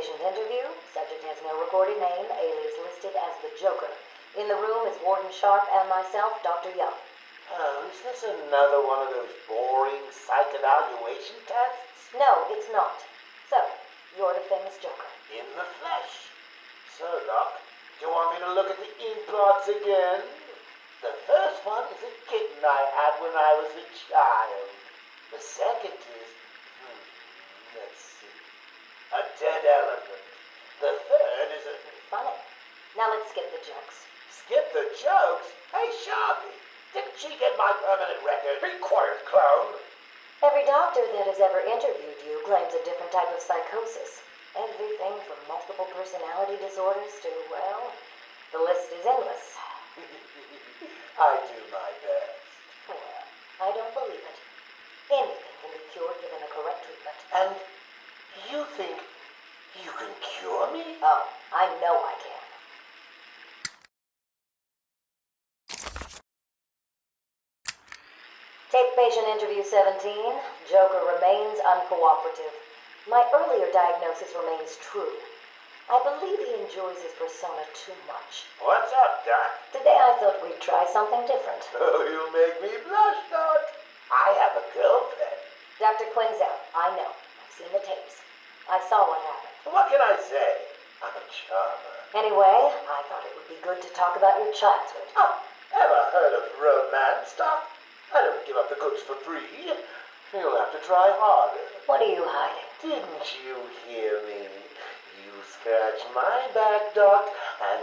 Patient interview. Subject has no recorded name. Alias listed as the Joker. In the room is Warden Sharp and myself, Dr. Young. Oh, is this another one of those boring psych evaluation tests? No, it's not. So, you're the famous Joker. In the flesh. So, Doc, do you want me to look at the ink blots again? The first one is a kitten I had when I was a child. The second is, let's see, a dead elephant. The third is a... Funny. Now let's skip the jokes. Skip the jokes? Hey, Sharpie, didn't she get my permanent record? Be quiet, clown. Every doctor that has ever interviewed you claims a different type of psychosis. Everything from multiple personality disorders to, well, the list is endless. I do my best. Well, I don't believe it. Anything can be cured given the correct treatment. And you think you can cure me? Oh, I know I can. Take patient interview 17. Joker remains uncooperative. My earlier diagnosis remains true. I believe he enjoys his persona too much. What's up, Doc? Today I thought we'd try something different. Oh, you make me blush, Doc. I have a girlfriend. Dr. Quinzel, I know. I've seen the tapes. I saw what happened. What can I say? I'm a charmer. Anyway, I thought it would be good to talk about your childhood. Oh, ever heard of romance, Doc? I don't give up the goods for free. You'll have to try harder. What are you hiding? Didn't you hear me? You scratch my back, Doc, and,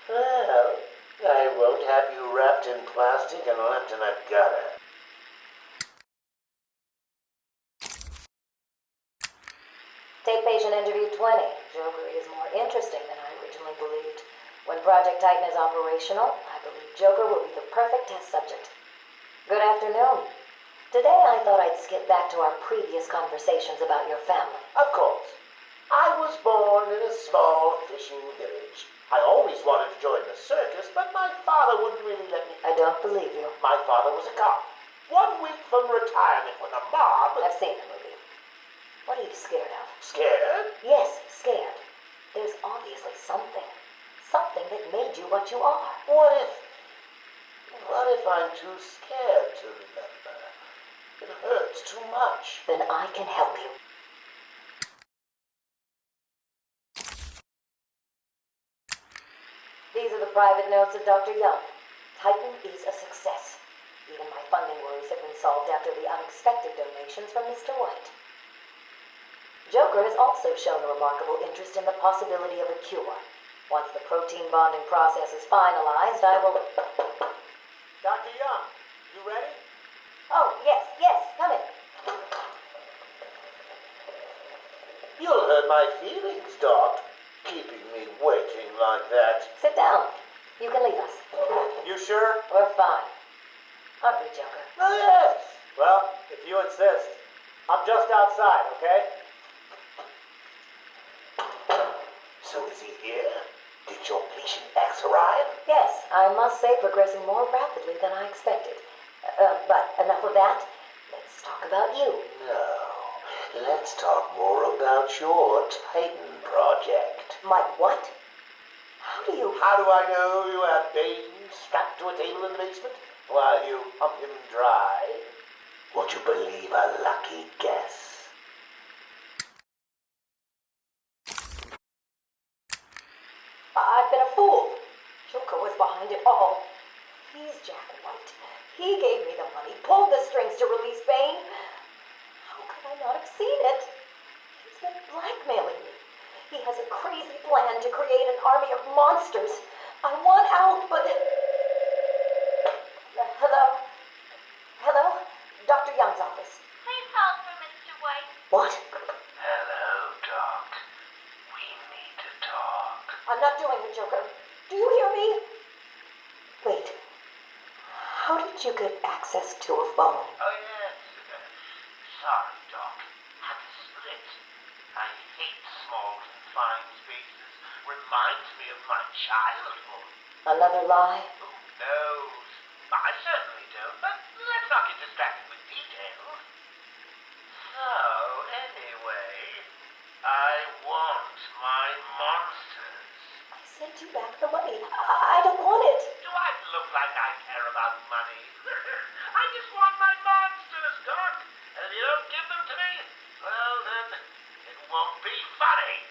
well, I won't have you wrapped in plastic and left in a gutter. Take patient interview 20. Joker is more interesting than I originally believed. When Project Titan is operational, I believe Joker will be the perfect test subject. Good afternoon. Today I thought I'd skip back to our previous conversations about your family. Of course. I was born in a small fishing village. I always wanted to join the circus, but my father wouldn't really let me. I don't believe you. My father was a cop. 1 week from retirement when the mob... I've seen the movie. What are you scared of? Scared? Yes, scared. There's obviously something. Something that made you what you are. What if I'm too scared to remember? It hurts too much. Then I can help you. These are the private notes of Dr. Young. Titan is a success. Even my funding worries have been solved after the unexpected donations from Mr. White. Joker has also shown a remarkable interest in the possibility of a cure. Once the protein bonding process is finalized, I will... Dr. Young, you ready? Oh, yes, come in. You'll hurt my feelings, Doc, keeping me waiting like that. Sit down. You can leave us. You sure? We're fine. Aren't we, Joker? Oh, yes. Well, if you insist. I'm just outside, okay? So is he here? Did your patient X arrive? Yes, I must say progressing more rapidly than I expected. But enough of that. Let's talk about you. No. Let's talk more about your Titan project. My what? How do I know you have Bane strapped to a table in the basement while you pump him dry? Would you believe a lucky guess? I've been a fool. Joker was behind it all. He's Jack White. He gave me the money, pulled the strings to release Bane. How could I not have seen it? He's been blackmailing me. He has a crazy plan to create an army of monsters. I want out, but... Hello? Dr. Young's office. Please hold for Mr. White. What? Hello, Doc. We need to talk. I'm not doing it, Joker. Do you hear me? Wait. How did you get access to a phone? Oh, yes. Sorry, Doc. Had to split. I hate small, confined spaces. Reminds me of my childhood. Another lie? Who knows? I certainly don't, but let's not get distracted with details. So, anyway, I want get you back the money. I don't want it. Do I look like I care about money? I just want my monsters, Doc. And if you don't give them to me, well then, it won't be funny.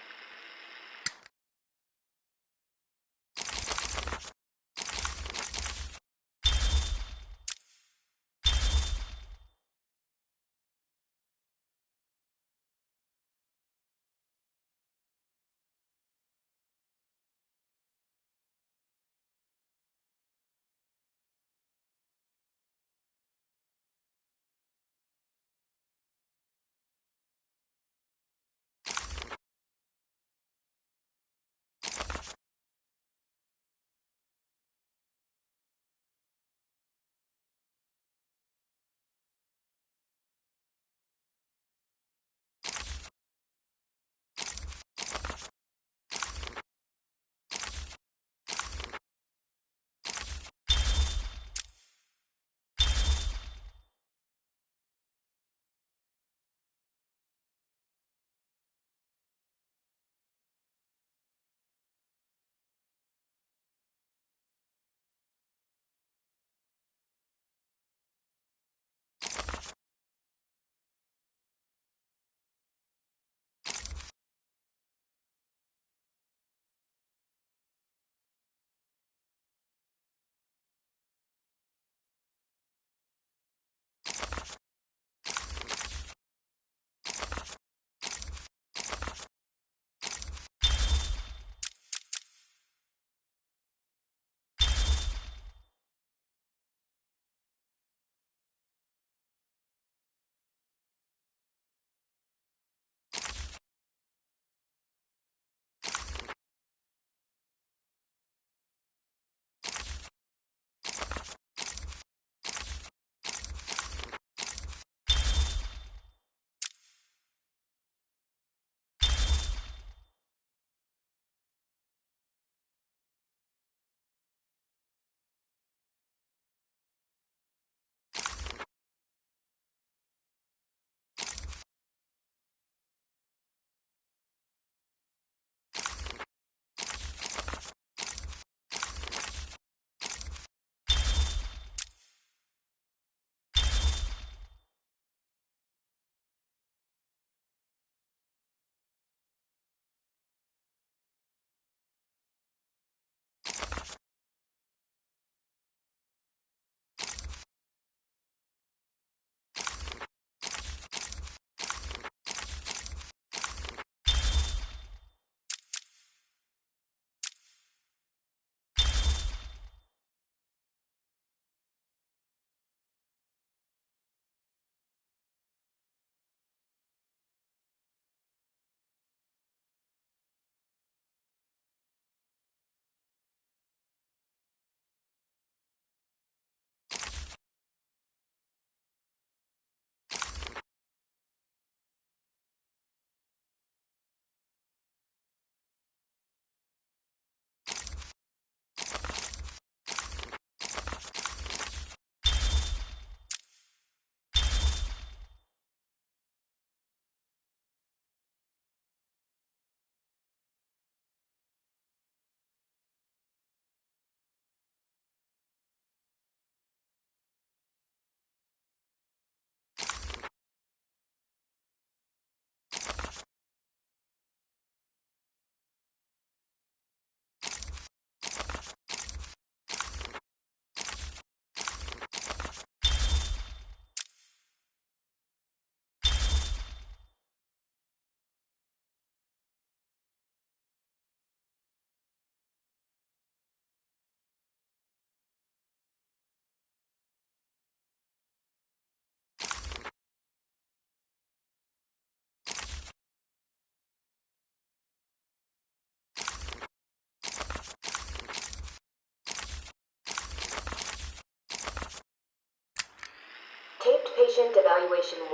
Taped patient evaluation 1.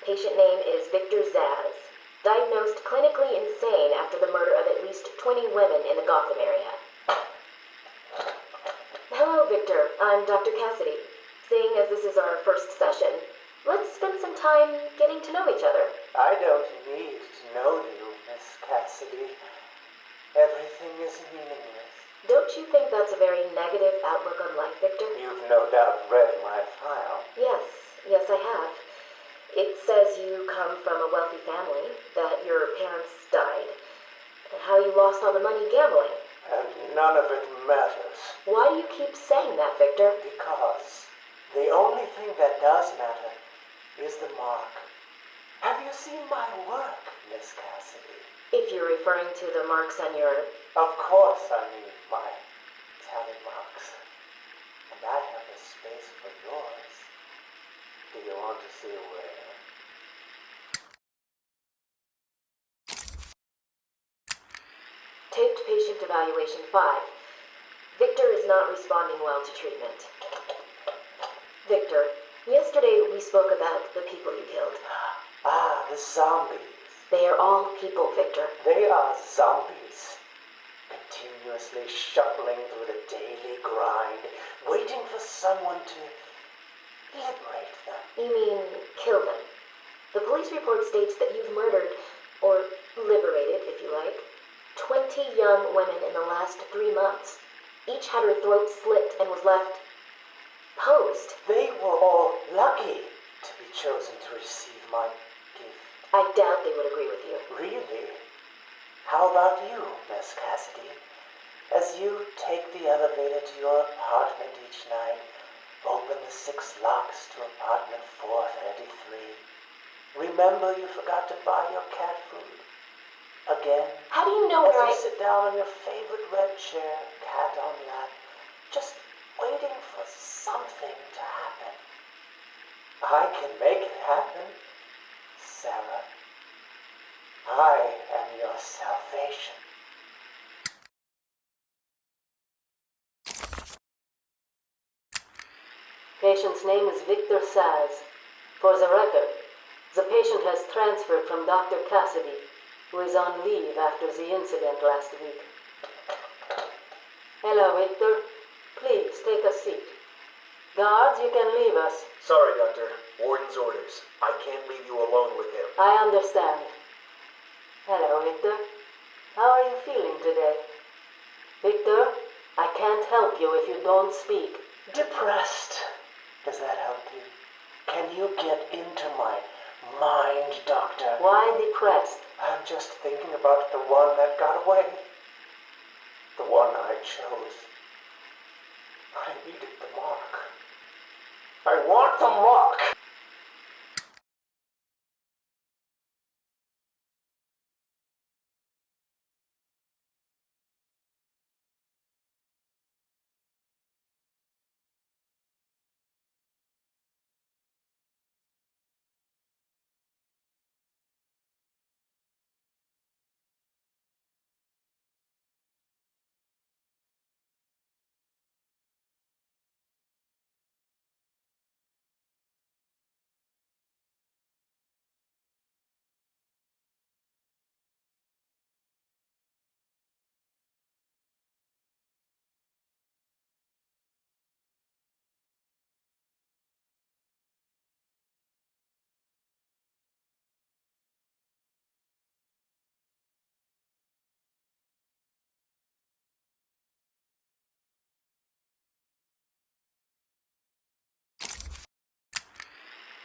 Patient name is Victor Zaz. Diagnosed clinically insane after the murder of at least 20 women in the Gotham area. Hello, Victor. I'm Dr. Cassidy. Seeing as this is our first session, let's spend some time getting to know each other. I don't need to know you, Miss Cassidy. Everything is meaningless. Don't you think that's a very negative outlook on life, Victor? You've no doubt read my file. Yes, I have. It says you come from a wealthy family, that your parents died, and how you lost all the money gambling. And none of it matters. Why do you keep saying that, Victor? Because the only thing that does matter is the mark. Have you seen my work, Miss Cassidy? If you're referring to the marks on your... Of course I mean my tally marks. And I have a space for yours. Do you want to see where? Taped patient evaluation 5. Victor is not responding well to treatment. Victor, yesterday we spoke about the people you killed. Ah, the zombies. They are all people, Victor. They are zombies. Continuously shuffling through the daily grind, waiting for someone to liberate them. You mean kill them? The police report states that you've murdered, or liberated, if you like, 20 young women in the last 3 months. Each had her throat slit and was left posed. They were all lucky to be chosen to receive my gift. I doubt they would agree with you. Really? How about you, Miss Cassidy? As you take the elevator to your apartment each night, open the 6 locks to apartment 433. Remember you forgot to buy your cat food. Again. How do you know where As you sit down on your favorite red chair, cat on lap, just waiting for something to happen. I can make it happen, Sarah. I am your salvation. Patient's name is Victor Saz. For the record, the patient has transferred from Dr. Cassidy, who is on leave after the incident last week. Hello, Victor. Please, take a seat. Guards, you can leave us. Sorry, Doctor. Warden's orders. I can't leave you alone with him. I understand. Hello, Victor. How are you feeling today? Victor, I can't help you if you don't speak. Depressed. Does that help you? Can you get into my mind, Doctor? Why depressed? I'm just thinking about the one that got away. The one I chose. I needed the mark. I want the mark!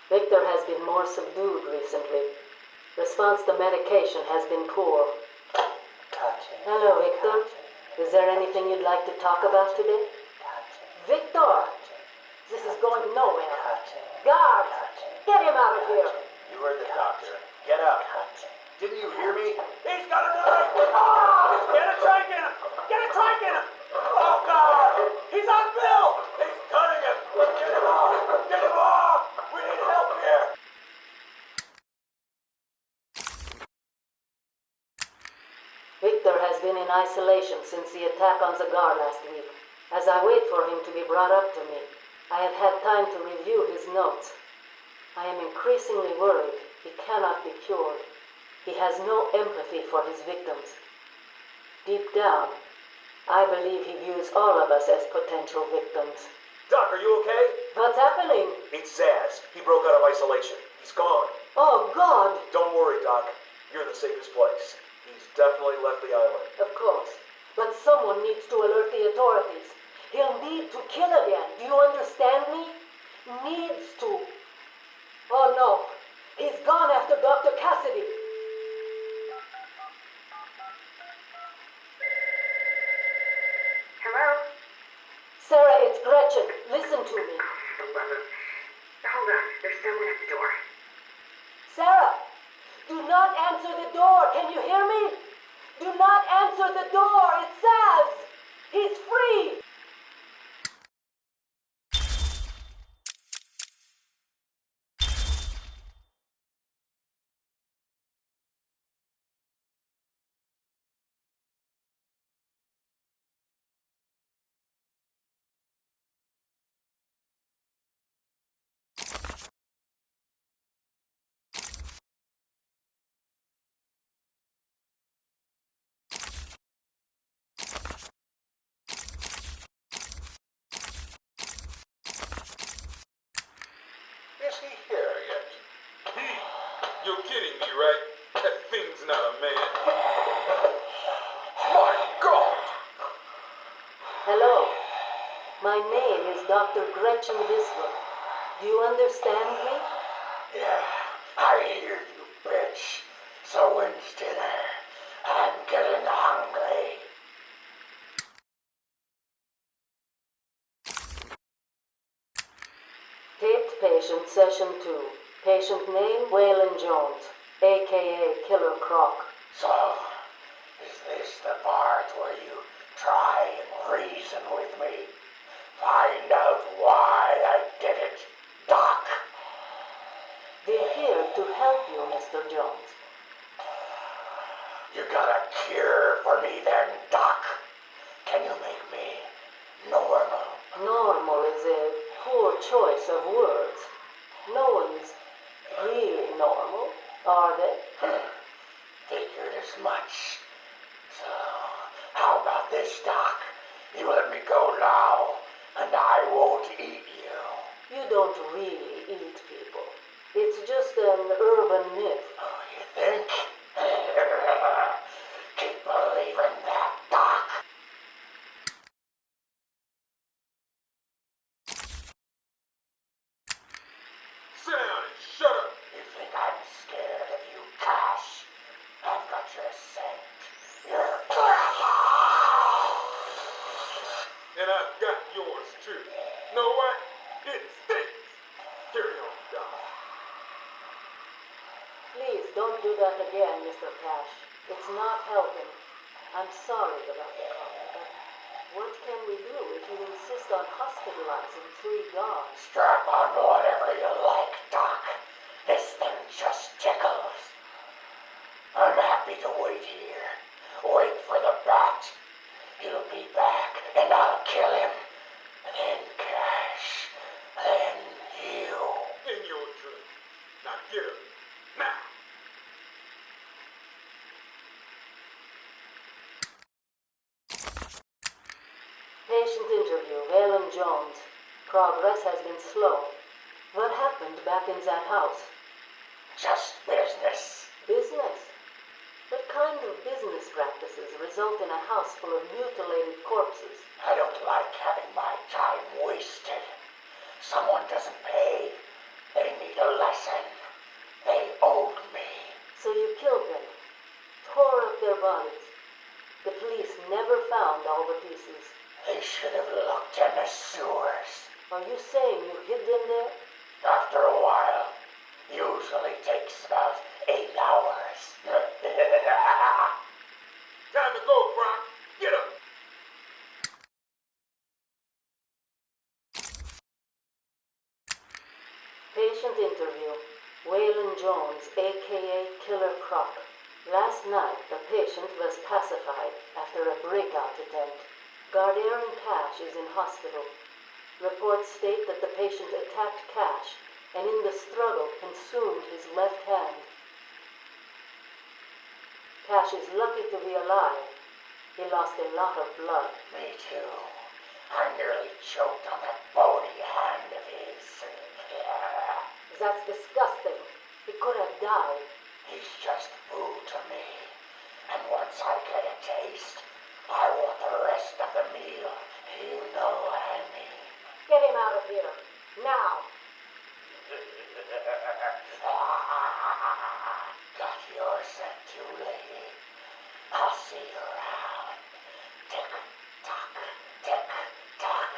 Victor has been more subdued recently. Response to medication has been poor. Touching. Hello, Victor. Is there anything you'd like to talk about today? Touching. Victor! This is going nowhere. Touching. Guards! Touching. Get him out of here! You heard the doctor. Get out. Touching. Didn't you hear me? He's got a knife! Ah! Get a trike in him! Get a trike in him! Oh, God! He's on Bill! He's cutting him! Get him off! Get him off! We need help here! Victor has been in isolation since the attack on Zagar last week. As I wait for him to be brought up to me, I have had time to review his notes. I am increasingly worried he cannot be cured. He has no empathy for his victims. Deep down, I believe he views all of us as potential victims. Doc, are you okay? What's happening? It's Zaz. He broke out of isolation. He's gone. Oh, God! Don't worry, Doc. You're in the safest place. He's definitely left the island. Of course. But someone needs to alert the authorities. He'll need to kill again. Do you understand me? Needs to. Oh no. He's gone after Dr. Cassidy. Hello? Sarah, it's Gretchen. Listen to me. Hold on. There's someone at the door. Sarah, do not answer the door. Can you hear me? Do not answer the door. It says he's free. Is he here yet? You're kidding me, right? That thing's not a man. My God! Hello. My name is Dr. Gretchen Whistler. Do you understand me? Yeah, I hear you, bitch. So when's dinner? I'm getting hungry. Taped patient session 2. Patient name Waylon Jones, a.k.a. Killer Croc. So, is this the part where you try and reason with me? Find out why I did it, Doc. We're here to help you, Mr. Jones. You got a cure for me then, Doc? Can you make me normal? Normal is a poor choice of words. No one's really normal, are they? Figured as much. So, how about this, Doc? You let me go now, and I won't eat you. You don't really eat people. It's just an urban myth. Oh, you think? Keep believing that, Doc. Sit down and shut up! You think I'm scared of you, Cash? I've got your scent. You're... And I've got yours too. Know what? It stinks! Carry on, Doc. Please don't do that again, Mr. Cash. It's not helping. I'm sorry about the comment, but what can we do if you insist on hospitalizing 3 guards? Strap on whatever you like, Doc. This thing just tickles. I'm happy to wait here. Wait for the bat. He'll be back, and I'll kill him. Then Cash. Then you. In your dream. Now get up. Now! Patient interview, Waylon Jones. Progress has been slow. What happened back in that house? Just business. Business? What kind of business practices result in a house full of mutilated corpses? I don't like having my time wasted. Someone doesn't pay. They need a lesson. They owed me. So you killed them, tore up their bodies. The police never found all the pieces. They should have looked in the sewers. Are you saying you hid them there? After a while. Usually takes about 8 hours. Time to go, Brock. Get up! Patient interview. Waylon Jones, a.k.a. Killer Croc. Last night, the patient was pacified after a breakout attempt. Gardner Cash is in hospital. Reports state that the patient attacked Cash and in the struggle consumed his left hand. Cash is lucky to be alive. He lost a lot of blood. Me too. I nearly choked on that bony hand of his. That's disgusting. He could have died. He's just food to me. And once I get a taste, I want the rest of the meal. You know what I mean. Get him out of here. Now. Got your scent too, lady. I'll see you around. Tick tock, tick tock.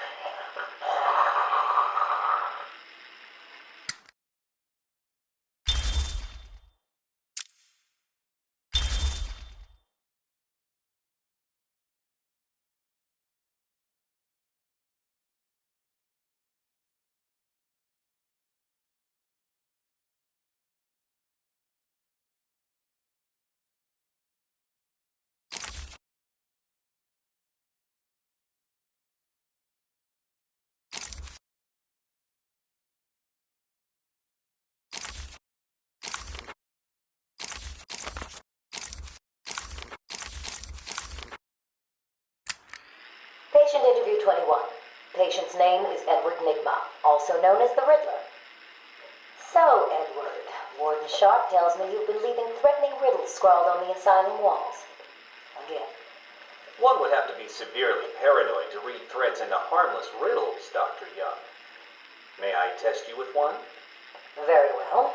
Patient interview 21. Patient's name is Edward Nigma, also known as the Riddler. So, Edward, Warden Sharp tells me you've been leaving threatening riddles scrawled on the asylum walls. Again. One would have to be severely paranoid to read threats into harmless riddles, Dr. Young. May I test you with one? Very well.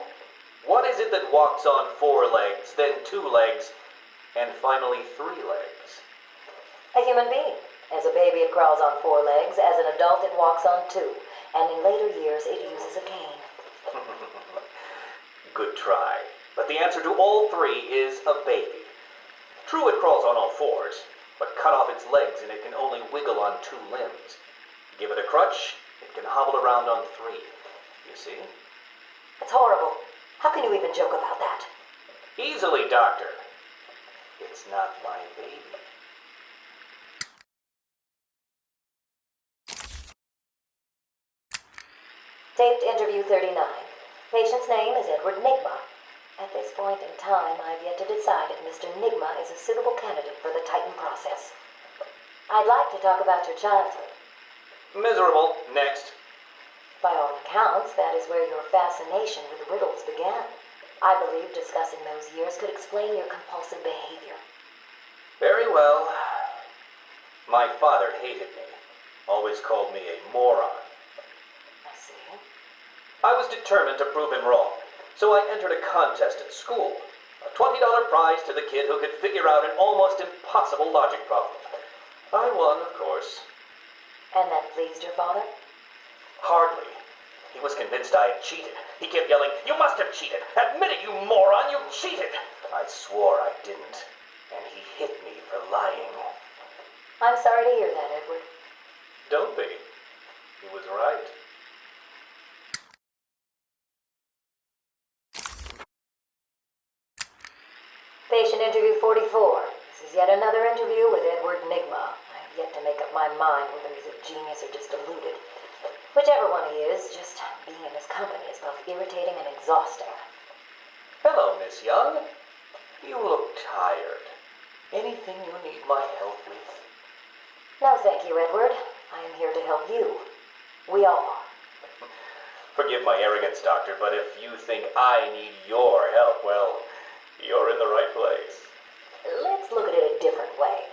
What is it that walks on 4 legs, then 2 legs, and finally 3 legs? A human being. As a baby, it crawls on 4 legs. As an adult, it walks on 2. And in later years, it uses a cane. Good try. But the answer to all 3 is a baby. True, it crawls on all 4s, but cut off its legs and it can only wiggle on 2 limbs. Give it a crutch, it can hobble around on 3. You see? It's horrible. How can you even joke about that? Easily, Doctor. It's not my baby. Taped interview 39. Patient's name is Edward Nigma. At this point in time, I've yet to decide if Mr. Nigma is a suitable candidate for the Titan process. I'd like to talk about your childhood. Miserable. Next. By all accounts, that is where your fascination with riddles began. I believe discussing those years could explain your compulsive behavior. Very well. My father hated me. Always called me a moron. I see. I was determined to prove him wrong, so I entered a contest at school. A $20 prize to the kid who could figure out an almost impossible logic problem. I won, of course. And that pleased your father? Hardly. He was convinced I had cheated. He kept yelling, "You must have cheated! Admit it, you moron! You cheated!" I swore I didn't, and he hit me for lying. I'm sorry to hear that, Edward. Don't be. He was right. Patient interview 44. This is yet another interview with Edward Nigma. I have yet to make up my mind whether he's a genius or just deluded. Whichever one he is, just being in his company is both irritating and exhausting. Hello, Miss Young. You look tired. Anything you need my help with? No, thank you, Edward. I am here to help you. We all are. Forgive my arrogance, Doctor, but if you think I need your help, well, you're in the right place. Let's look at it a different way.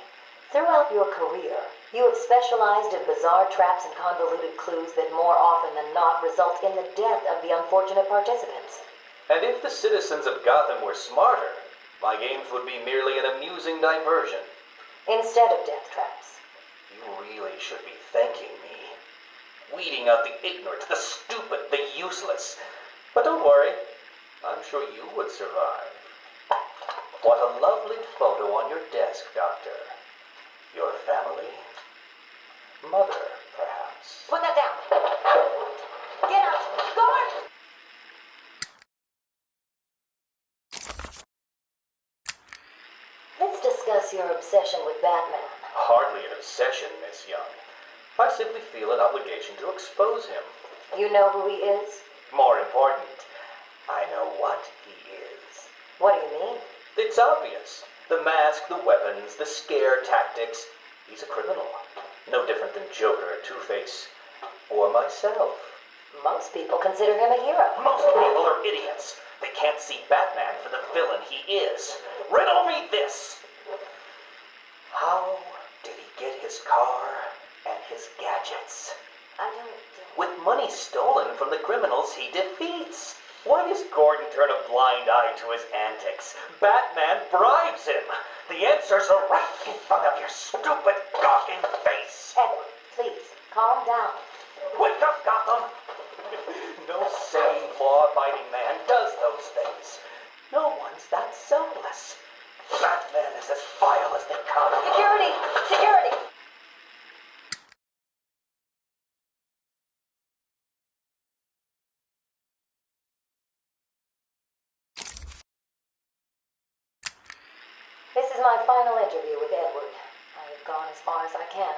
Throughout your career, you have specialized in bizarre traps and convoluted clues that more often than not result in the death of the unfortunate participants. And if the citizens of Gotham were smarter, my games would be merely an amusing diversion. Instead of death traps. You really should be thanking me. Weeding out the ignorant, the stupid, the useless. But don't worry, I'm sure you would survive. What a lovely photo on your desk, Doctor. Your family? Mother, perhaps. Put that down. Get out. Go on. Let's discuss your obsession with Batman. Hardly an obsession, Miss Young. I simply feel an obligation to expose him. You know who he is? More important, I know what he is. What do you mean? It's obvious. The mask, the weapons, the scare tactics. He's a criminal. No different than Joker, Two-Face, or myself. Most people consider him a hero. Most people are idiots. They can't see Batman for the villain he is. Riddle me this. How did he get his car and his gadgets? I don't... With money stolen from the criminals he defeats. Why does Gordon turn a blind eye to his antics? Batman bribes him. The answers are right in front of your stupid, gawking face. Edward, please, calm down. Wake up, Gotham! No sane, law-abiding man does those things. No one's that selfless. Batman is as vile as they come. Security! Security! This is my final interview with Edward. I have gone as far as I can.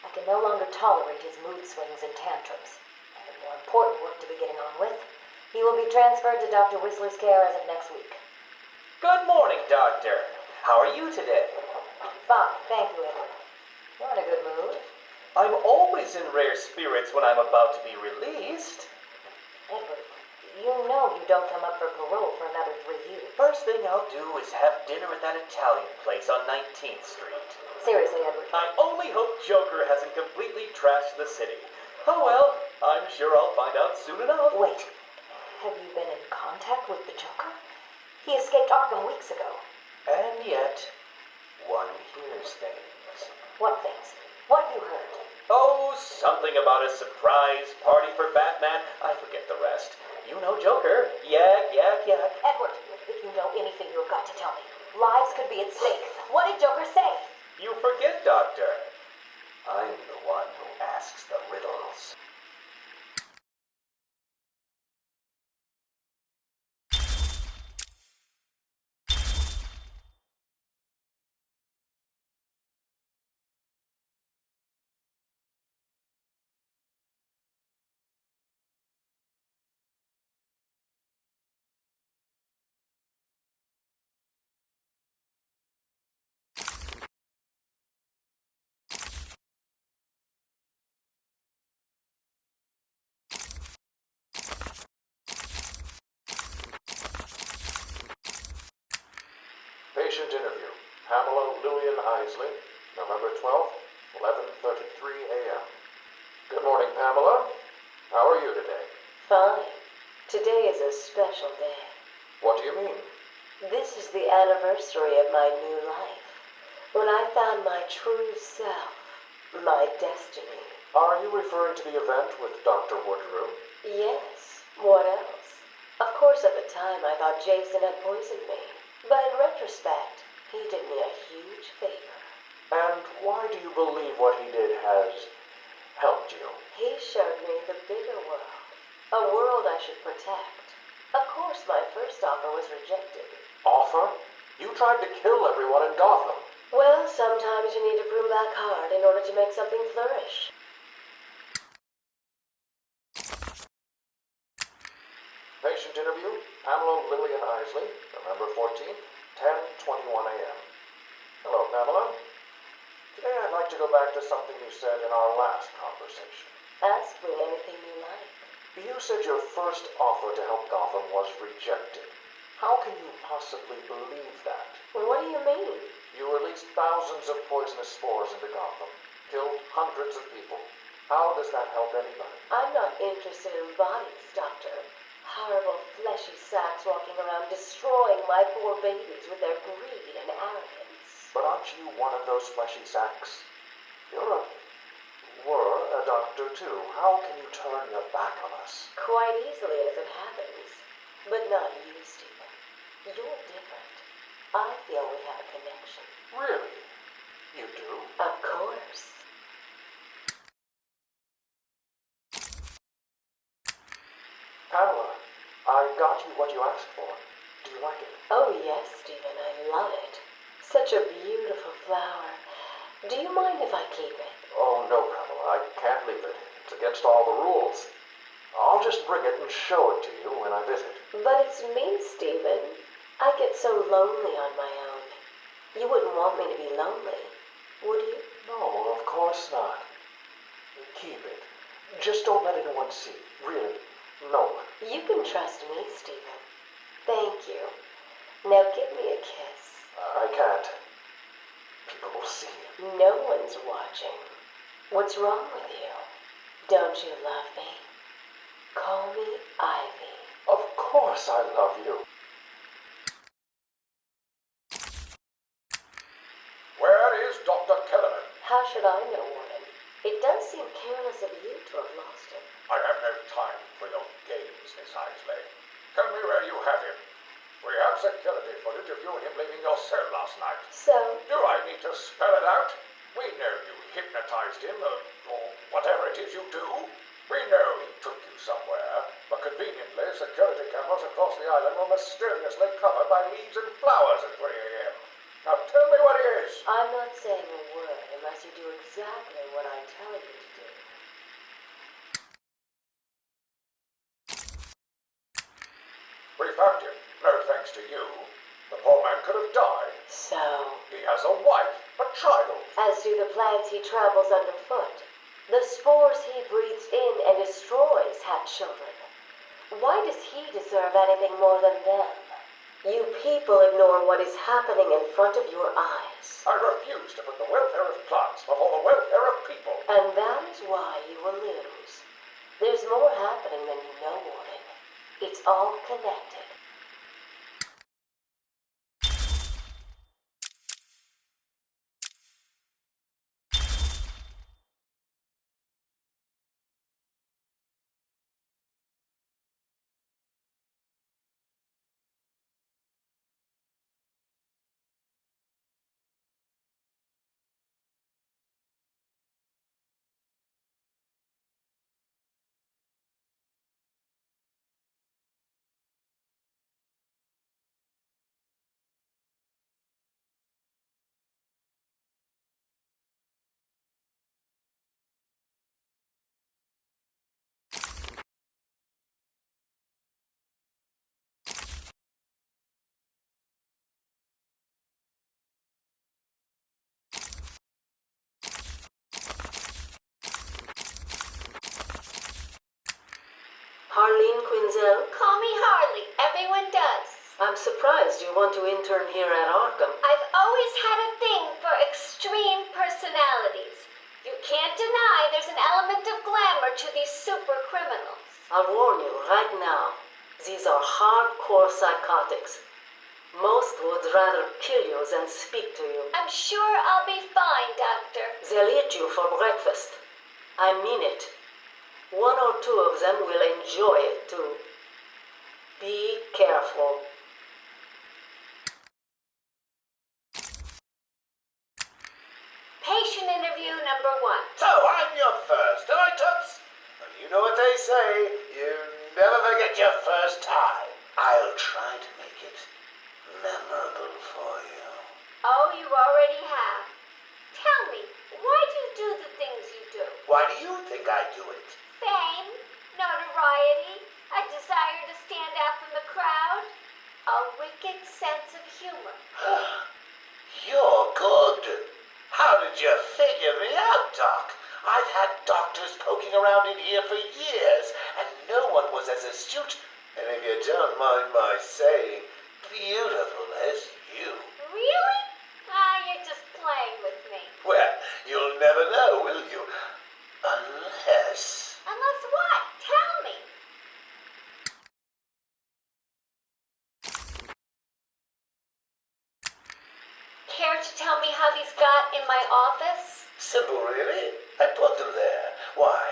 I can no longer tolerate his mood swings and tantrums. I have more important work to be getting on with. He will be transferred to Dr. Whistler's care as of next week. Good morning, Doctor. How are you today? Fine, thank you, Edward. You're in a good mood. I'm always in rare spirits when I'm about to be released. Edward, you know you don't come up for parole for another 3 years. First thing I'll do is have dinner at that Italian place on 19th Street. Seriously, Edward. I only hope Joker hasn't completely trashed the city. Oh well, I'm sure I'll find out soon enough. Wait, have you been in contact with the Joker? He escaped Arkham weeks ago. And yet, one hears things. What things? What you heard? Oh, something about a surprise party for Batman. I forget the rest. You know Joker. Yak, yak, yak. Edward, if you know anything, you've got to tell me. Lives could be at stake. What did Joker say? You forget, Doctor. I'm the one who asks the riddles. Patient interview. Pamela Lillian Isley, November 12th, 11:33 a.m. Good morning, Pamela. How are you today? Fine. Today is a special day. What do you mean? This is the anniversary of my new life. When I found my true self, my destiny. Are you referring to the event with Dr. Woodrow? Yes. What else? Of course, at the time I thought Jason had poisoned me. But in retrospect, he did me a huge favor. And why do you believe what he did has helped you? He showed me the bigger world. A world I should protect. Of course, my first offer was rejected. Offer? You tried to kill everyone in Gotham. Well, sometimes you need to prove back hard in order to make something flourish. Patient interview. Pamela Lillian Isley, November 14th, 10:21 a.m. Hello, Pamela. Today I'd like to go back to something you said in our last conversation. Ask me anything you like. You said your first offer to help Gotham was rejected. How can you possibly believe that? What do you mean? You released thousands of poisonous spores into Gotham, killed hundreds of people. How does that help anybody? I'm not interested in bodies, Doctor. Horrible fleshy sacks walking around destroying my poor babies with their greed and arrogance. But aren't you one of those fleshy sacks? Were a doctor too. How can you turn your back on us? Quite easily as it happens. But not you, Stephen. You're different. I feel we have a connection. Really? You do? Of course. Pamela, I got you what you asked for. Do you like it? Oh, yes, Stephen, I love it. Such a beautiful flower. Do you mind if I keep it? Oh, no, Pamela, I can't leave it. It's against all the rules. I'll just bring it and show it to you when I visit. But it's me, Stephen. I get so lonely on my own. You wouldn't want me to be lonely, would you? No, of course not. Keep it. Just don't let anyone see. Really, no one. You can trust me, Stephen. Thank you. Now give me a kiss. I can't. people will see. No one's watching. What's wrong with you? Don't you love me? Call me Ivy. Of course I love you. Where is Dr. Kellerman? How should I know, Warden? It does seem careless of you to have lost him. I have no time for your games, Miss Isley. Tell me where you have him. We have security footage of you and him leaving your cell last night. So? Do I need to spell it out? We know you hypnotized him, or whatever it is you do. We know he took you somewhere, but conveniently, security cameras across the island were mysteriously covered by leaves and flowers at 3 a.m. Now tell me what it is. I'm not saying a word unless you do exactly what I tell you to do. We found him, no thanks to you. The poor man could have died. So? He has a wife, a child. As do the plants he travels underfoot. The spores he breathes in and destroys have children. Why does he deserve anything more than them? You people ignore what is happening in front of your eyes. I refuse to put the welfare of plants before the welfare of people. And that is why you will lose. There's more happening than you know, Warden. It's all connected. Harleen Quinzel? Call me Harley. Everyone does. I'm surprised you want to intern here at Arkham. I've always had a thing for extreme personalities. You can't deny there's an element of glamour to these super criminals. I'll warn you right now. These are hardcore psychotics. Most would rather kill you than speak to you. I'm sure I'll be fine, Doctor. They'll eat you for breakfast. I mean it. 1 or 2 of them will enjoy it too. Be careful. Patient interview number 1. So I'm your first, am I, Toots? Well, you know what they say. You never forget your first time. I'll try to make it memorable for you. Oh, you already have. Tell me, why do you do the things you do? Why do you think I do it? Fame, notoriety, a desire to stand out from the crowd, a wicked sense of humor. You're good. How did you figure me out, Doc? I've had doctors poking around in here for years, and no one was as astute, and if you don't mind my saying, beautiful as you. Really? You're just playing with me. Well, you'll never know, will you? Unless... Unless what? Tell me. Care to tell me how these got in my office? Simple, really. I put them there. Why?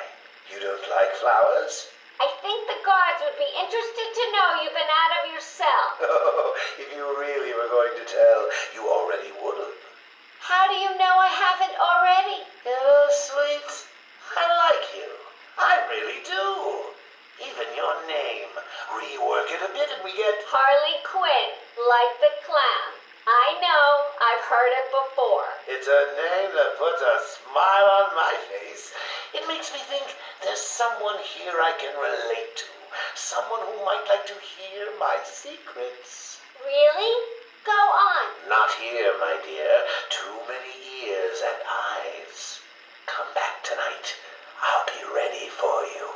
You don't like flowers? I think the guards would be interested to know you've been out of your cell. Oh, if you really were going to tell, you already would have. How do you know I haven't already? Oh, sweet. I like you. I really do. Even your name. Rework it a bit and we get... Harley Quinn, like the clown. I know, I've heard it before. It's a name that puts a smile on my face. It makes me think there's someone here I can relate to. Someone who might like to hear my secrets. Really? Go on. Not here, my dear. Too many ears and eyes. Come back tonight. I'll be ready for you.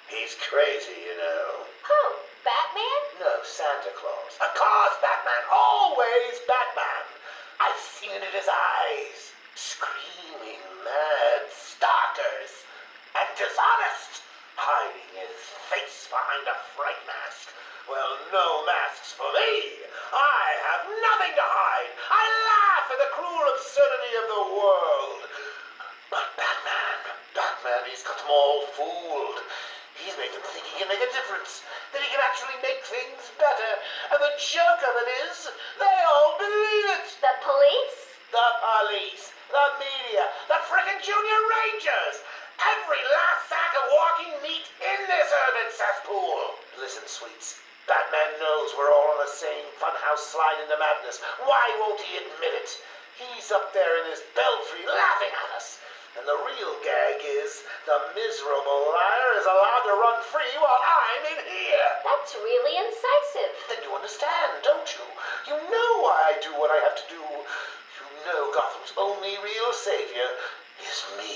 He's crazy, you know. Who? Claus. Of course, Batman. Always Batman. I've seen it in his eyes. Screaming mad stalkers. And dishonest. Hiding his face behind a fright mask. Well, no masks for me. I have nothing to hide. I laugh at the cruel absurdity of the world. But Batman, he's got them all fooled. He's made them think he can make a difference, that he can actually make things better. And the joke of it is, they all believe it. The police? The police, the media, the frickin' junior rangers. Every last sack of walking meat in this urban cesspool. Listen, sweets. Batman knows we're all on the same funhouse slide into madness. Why won't he admit it? He's up there in his belfry laughing at us. And the real gag is the miserable liar is allowed to run free while I'm in here. That's really incisive. Then you understand, don't you? You know why I do what I have to do. You know Gotham's only real savior is me.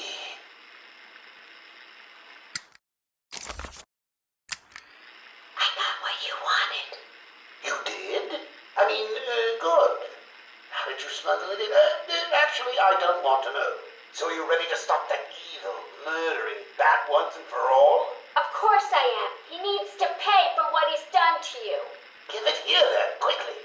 I got what you wanted. You did? I mean, good. How did you smuggle it in? Actually, I don't want to know. So are you ready to stop that evil, murdering bat once and for all? Of course I am. He needs to pay for what he's done to you. Give it here then, quickly.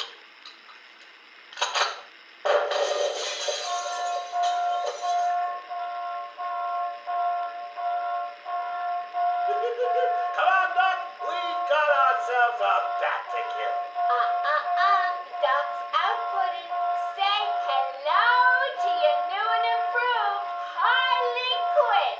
Come on, Doc. We've got ourselves a bat to kill. Doc's outputting. Say hello to your new and improved Harley Quinn.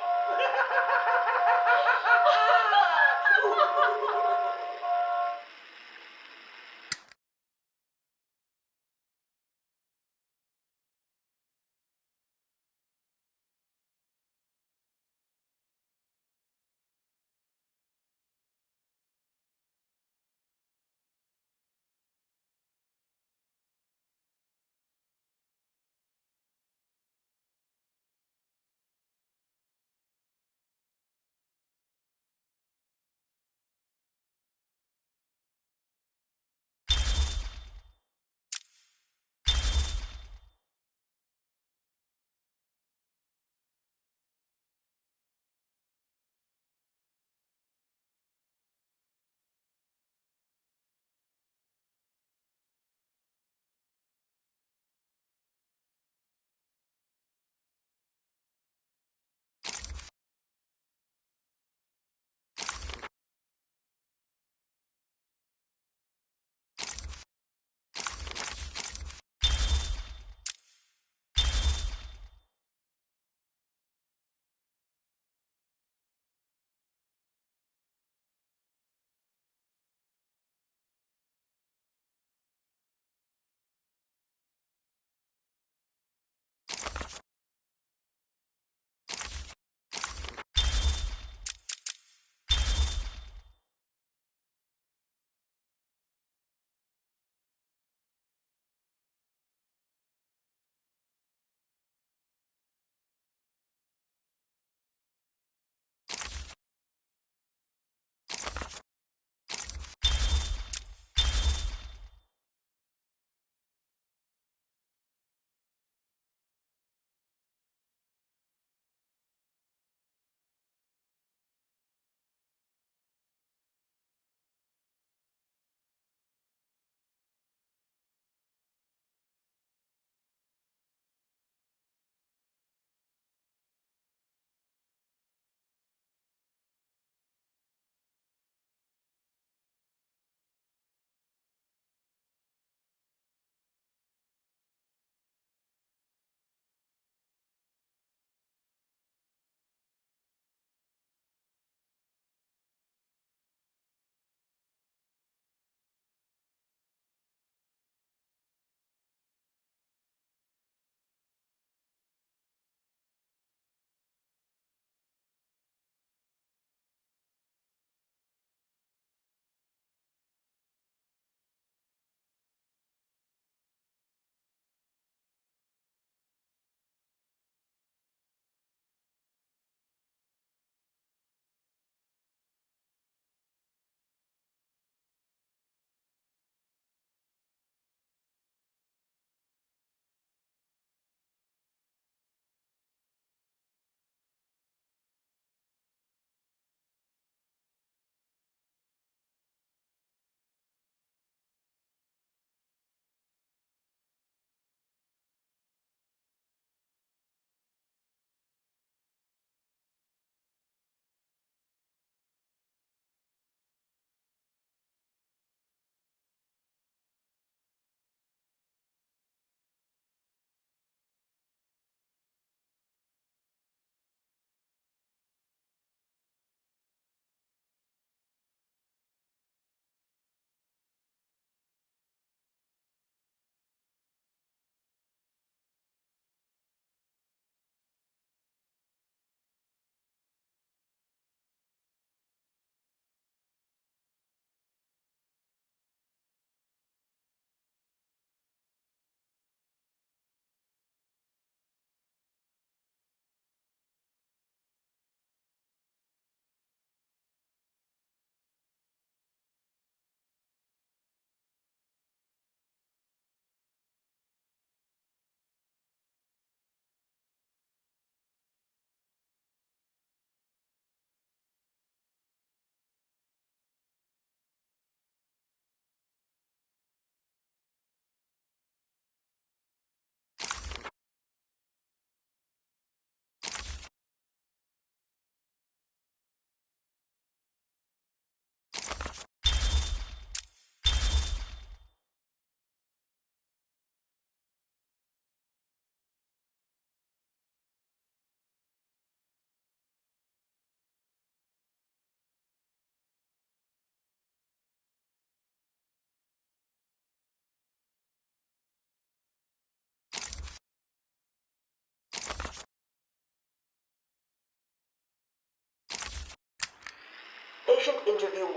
Patient interview 1.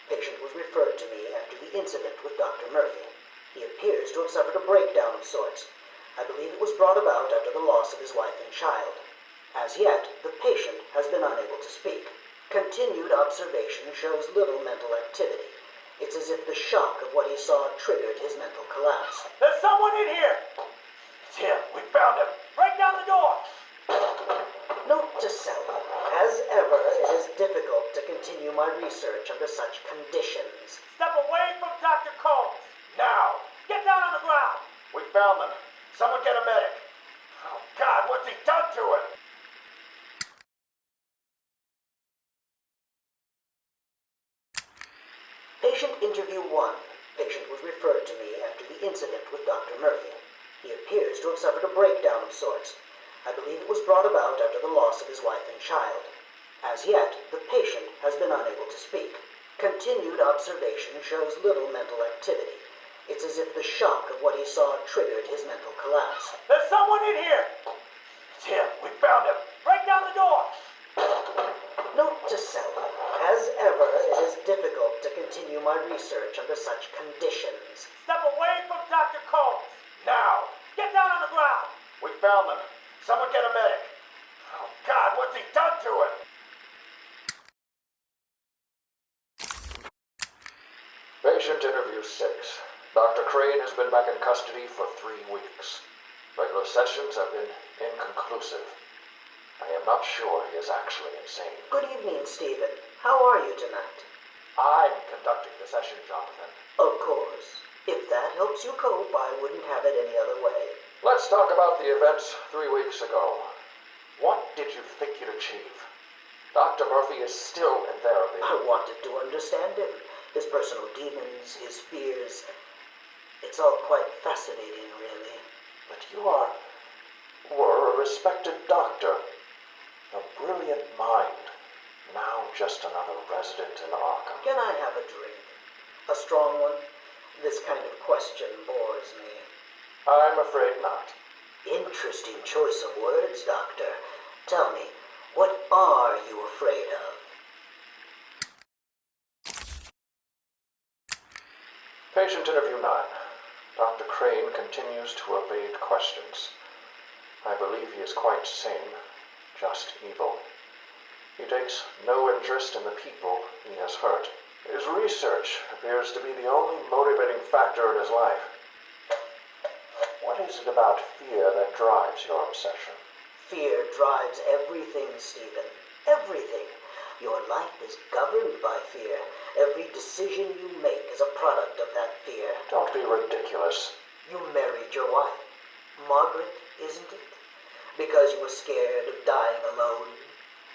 Patient was referred to me after the incident with Dr. Murphy. He appears to have suffered a breakdown of sorts. I believe it was brought about after the loss of his wife and child. As yet, the patient has been unable to speak. Continued observation shows little mental activity. It's as if the shock of what he saw triggered his mental collapse. There's someone in here! It's him. We found him. Break down the door! Note to self. As ever, it is difficult to continue my research under such conditions. Step away from Dr. Combs! Now. Get down on the ground! We found them. Someone get a medic. Oh, God, what's he done to him? Patient interview 1. Patient was referred to me after the incident with Dr. Murphy. He appears to have suffered a breakdown of sorts. I believe it was brought about after the loss of his wife and child. As yet, the patient has been unable to speak. Continued observation shows little mental activity. It's as if the shock of what he saw triggered his mental collapse. There's someone in here! It's him. We found him. Break down the door! Note to self. As ever, it is difficult to continue my research under such conditions. Step away from Dr. Combs! Now. Get down on the ground! We found them. Someone get a medic. Oh, God, what's he done to him? Patient interview 6. Dr. Crane has been back in custody for 3 weeks. Regular sessions have been inconclusive. I am not sure he is actually insane. Good evening, Stephen. How are you tonight? I'm conducting the session, Jonathan. Of course. If that helps you cope, I wouldn't have it any other way. Let's talk about the events 3 weeks ago. What did you think you'd achieve? Dr. Murphy is still in therapy. I wanted to understand him. His personal demons, his fears. It's all quite fascinating, really. But you were a respected doctor. A brilliant mind. Now just another resident in Arkham. Can I have a drink? A strong one? This kind of question bores me. I'm afraid not. Interesting choice of words, Doctor. Tell me, what are you afraid of? Patient interview 9. Dr. Crane continues to evade questions. I believe he is quite sane, just evil. He takes no interest in the people he has hurt. His research appears to be the only motivating factor in his life. What is it about fear that drives your obsession? Fear drives everything, Stephen. Everything. Your life is governed by fear. Every decision you make is a product of that fear. Don't be ridiculous. You married your wife, Margaret, isn't it? Because you were scared of dying alone.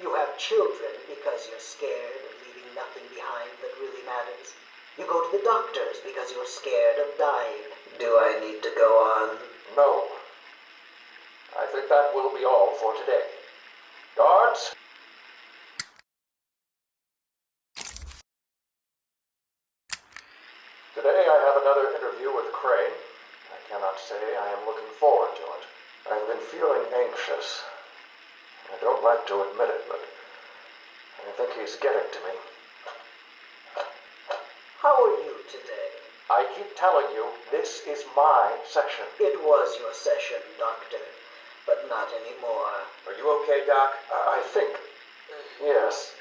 You have children because you're scared of leaving nothing behind that really matters. You go to the doctors because you're scared of dying. Do I need to go on? No. I think that will be all for today. Guards? Today I have another interview with Crane. I cannot say I am looking forward to it. I've been feeling anxious. I don't like to admit it, but I think he's getting to me. How are you today? I keep telling you, this is my session. It was your session, Doctor, but not anymore. Are you okay, Doc? I think... Yes,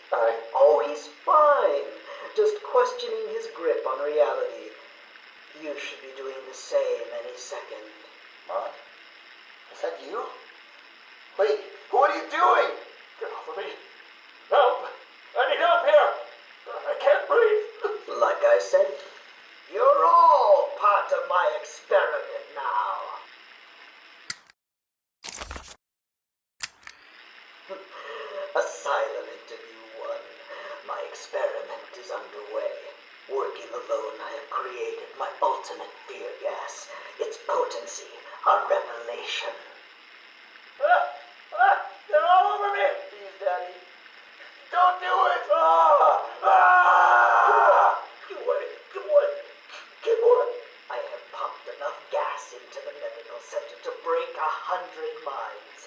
Oh, he's fine. Just questioning his grip on reality. You should be doing the same any second. Mom? Is that you? Wait, what are you doing? Get off of me. Help! I need help here! I can't breathe! Like I said, you're all part of my experiment now. Asylum interview 1. My experiment is underway. Working alone, I have created my ultimate fear gas. Its potency, a revelation. They're all over me! Please, Daddy. Don't do it! Give one. I have pumped enough gas into the medical center to break 100 minds.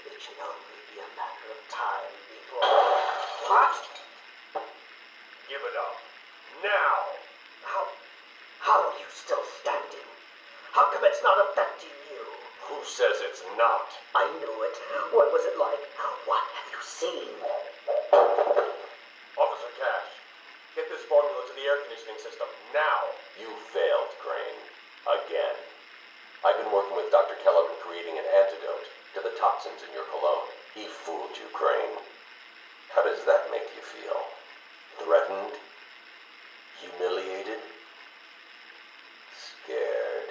It should only be a matter of time before... What? Now! How are you still standing? How come it's not affecting you? Who says it's not? I knew it. What was it like? What have you seen? Officer Cash, get this formula to the air conditioning system now! You failed, Crane. Again. I've been working with Dr. Kellogg in creating an antidote to the toxins in your cologne. He fooled you, Crane. How does that make you feel? Threatened? Humiliated? Scared?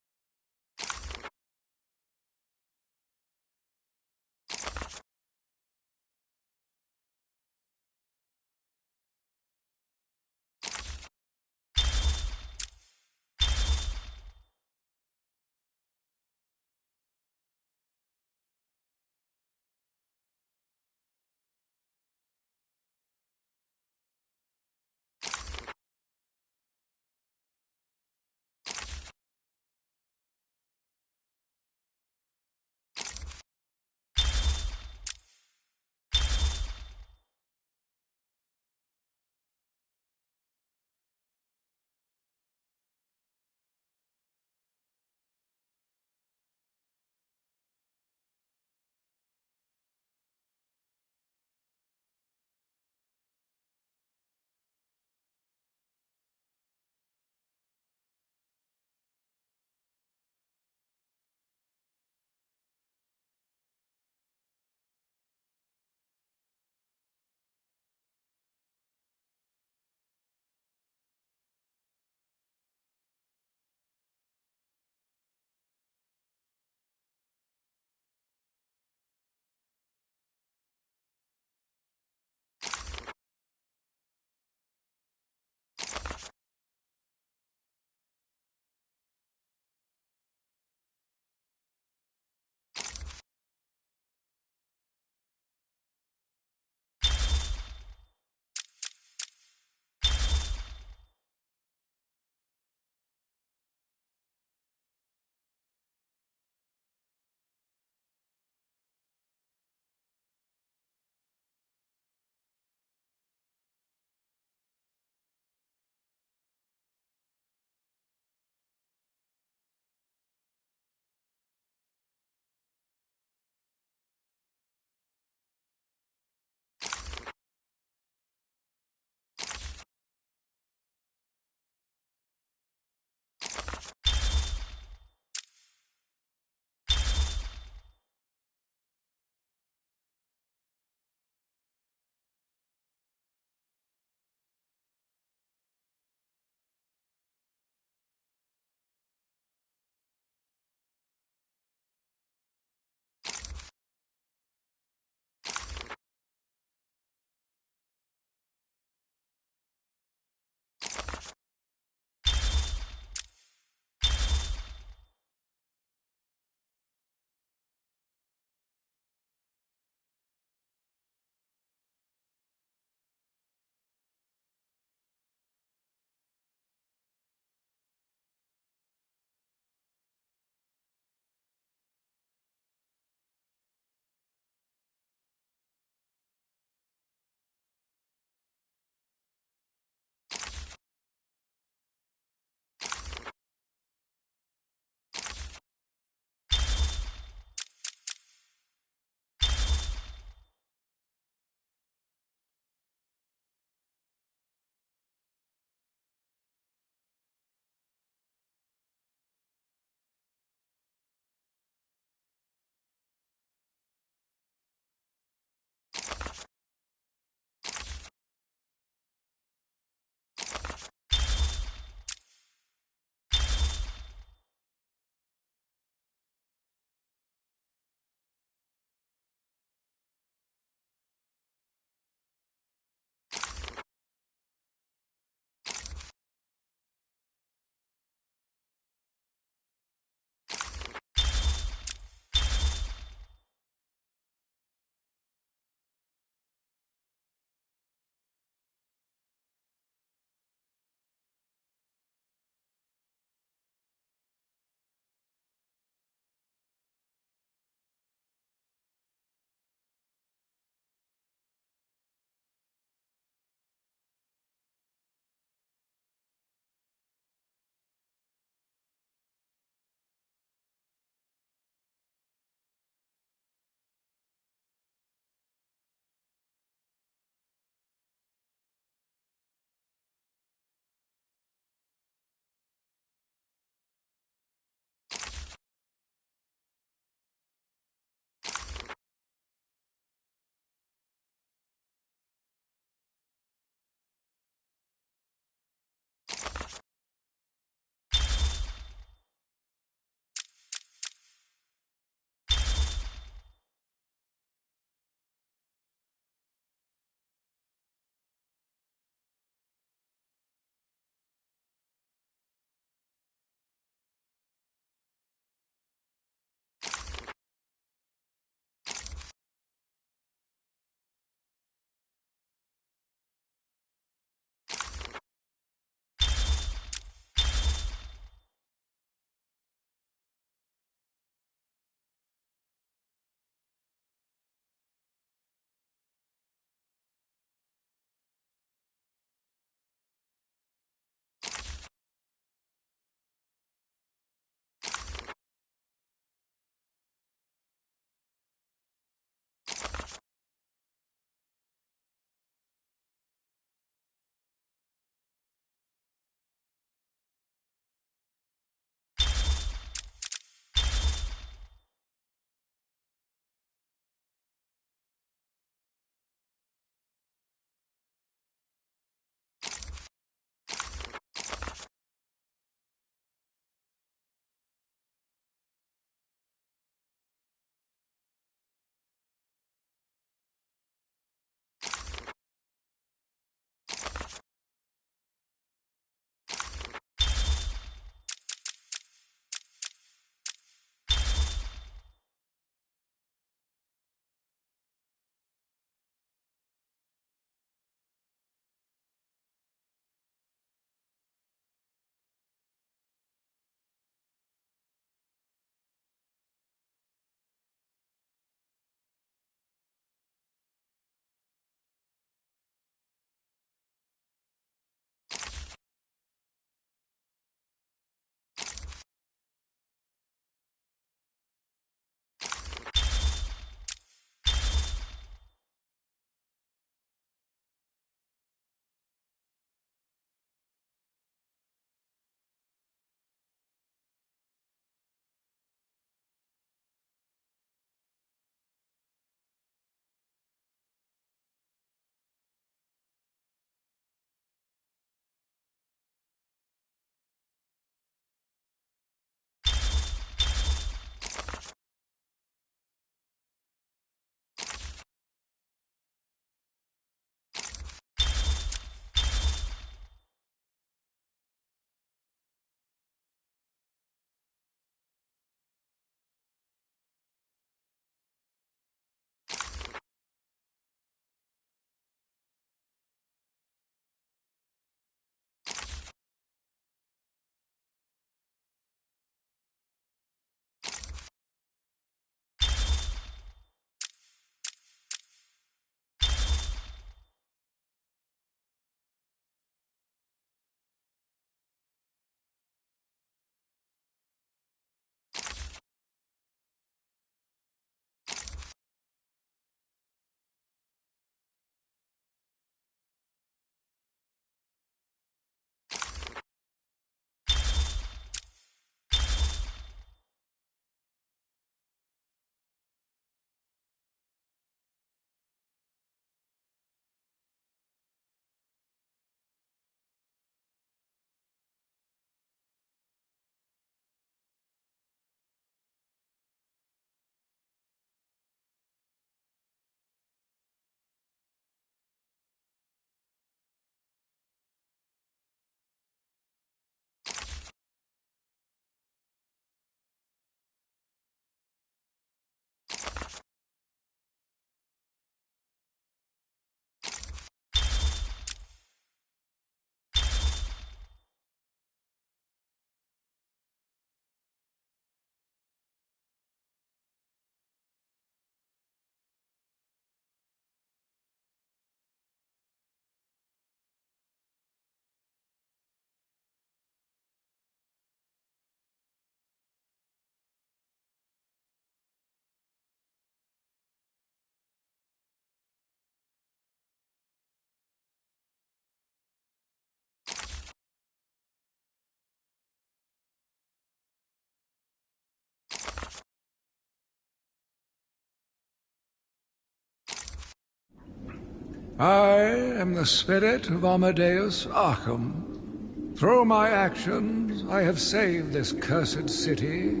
I am the spirit of Amadeus Arkham. Through my actions, I have saved this cursed city,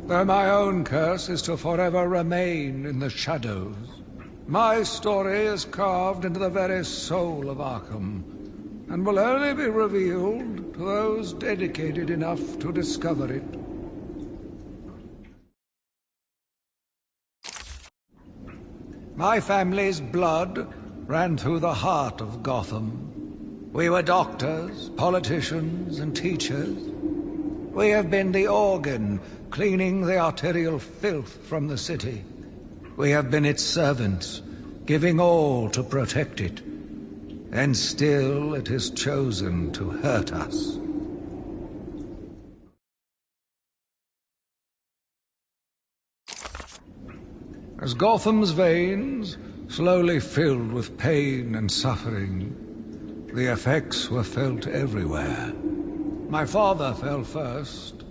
though my own curse is to forever remain in the shadows. My story is carved into the very soul of Arkham, and will only be revealed to those dedicated enough to discover it. My family's blood ran through the heart of Gotham. We were doctors, politicians, and teachers. We have been the organ cleaning the arterial filth from the city. We have been its servants, giving all to protect it. And still it has chosen to hurt us. As Gotham's veins slowly filled with pain and suffering, the effects were felt everywhere. My father fell first,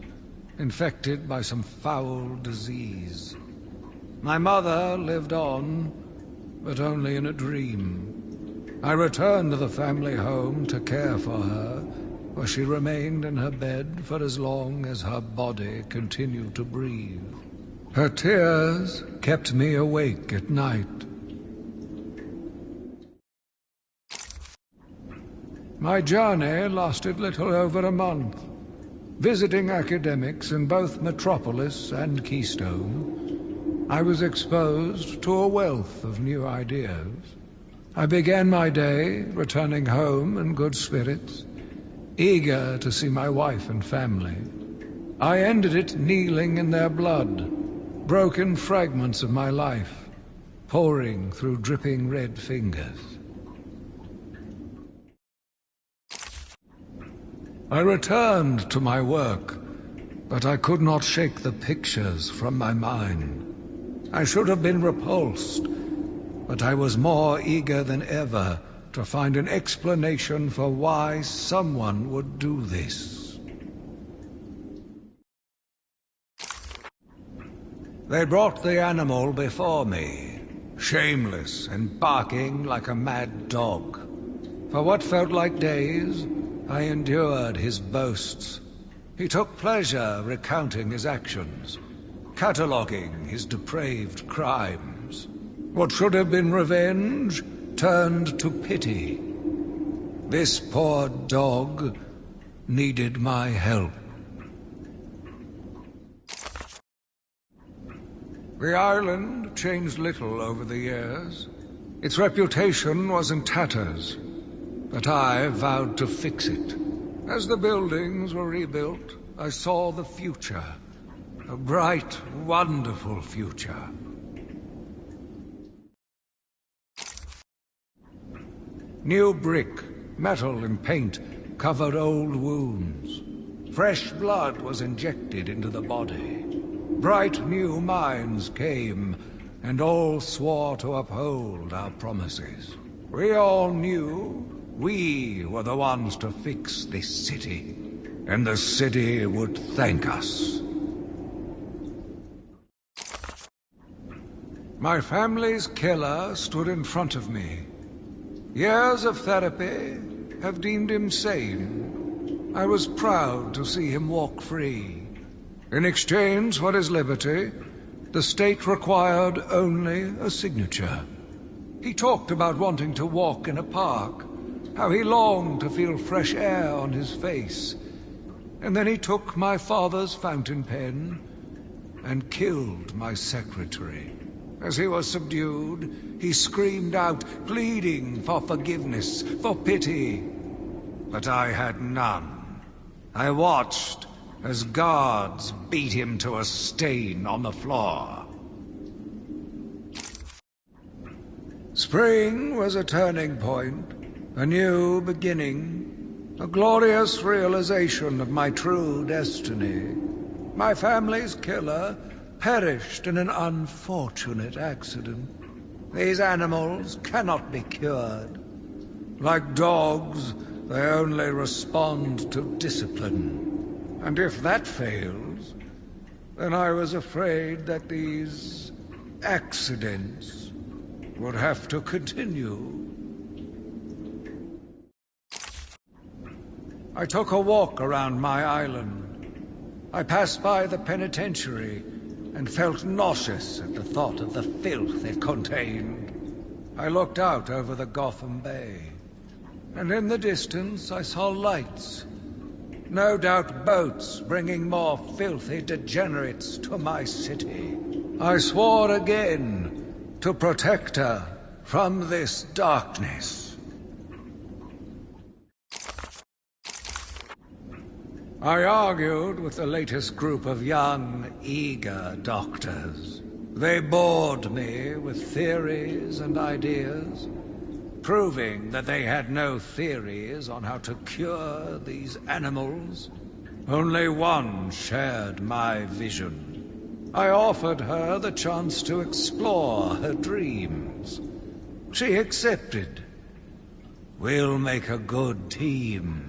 infected by some foul disease. My mother lived on, but only in a dream. I returned to the family home to care for her, where she remained in her bed for as long as her body continued to breathe. Her tears kept me awake at night. My journey lasted little over a month. Visiting academics in both Metropolis and Keystone, I was exposed to a wealth of new ideas. I began my day returning home in good spirits, eager to see my wife and family. I ended it kneeling in their blood, broken fragments of my life, pouring through dripping red fingers. I returned to my work, but I could not shake the pictures from my mind. I should have been repulsed, but I was more eager than ever to find an explanation for why someone would do this. They brought the animal before me, shameless and barking like a mad dog. For what felt like days, I endured his boasts. He took pleasure recounting his actions, cataloguing his depraved crimes. What should have been revenge turned to pity. This poor dog needed my help. The island changed little over the years. Its reputation was in tatters, but I vowed to fix it. As the buildings were rebuilt, I saw the future. A bright, wonderful future. New brick, metal and paint covered old wounds. Fresh blood was injected into the body. Bright new minds came, and all swore to uphold our promises. We all knew we were the ones to fix this city, and the city would thank us. My family's killer stood in front of me. Years of therapy have deemed him sane. I was proud to see him walk free. In exchange for his liberty, the state required only a signature. He talked about wanting to walk in a park, how he longed to feel fresh air on his face. And then he took my father's fountain pen and killed my secretary. As he was subdued, he screamed out, pleading for forgiveness, for pity. But I had none. I watched as guards beat him to a stain on the floor. Spring was a turning point, a new beginning, a glorious realization of my true destiny. My family's killer perished in an unfortunate accident. These animals cannot be cured. Like dogs, they only respond to discipline. And if that fails, then I was afraid that these accidents would have to continue I took a walk around my island. I passed by the penitentiary and felt nauseous at the thought of the filth it contained. I looked out over the Gotham Bay, and in the distance I saw lights. No doubt boats bringing more filthy degenerates to my city. I swore again to protect her from this darkness. I argued with the latest group of young, eager doctors. They bored me with theories and ideas, proving that they had no theories on how to cure these animals. Only one shared my vision. I offered her the chance to explore her dreams. She accepted. We'll make a good team.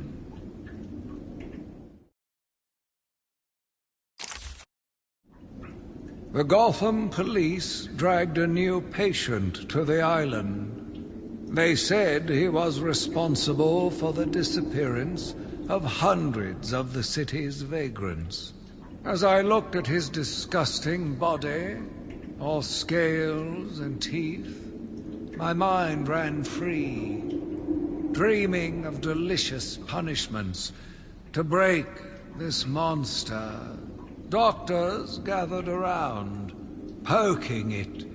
The Gotham police dragged a new patient to the island. They said he was responsible for the disappearance of hundreds of the city's vagrants. As I looked at his disgusting body, all scales and teeth, my mind ran free, dreaming of delicious punishments to break this monster. Doctors gathered around, poking it,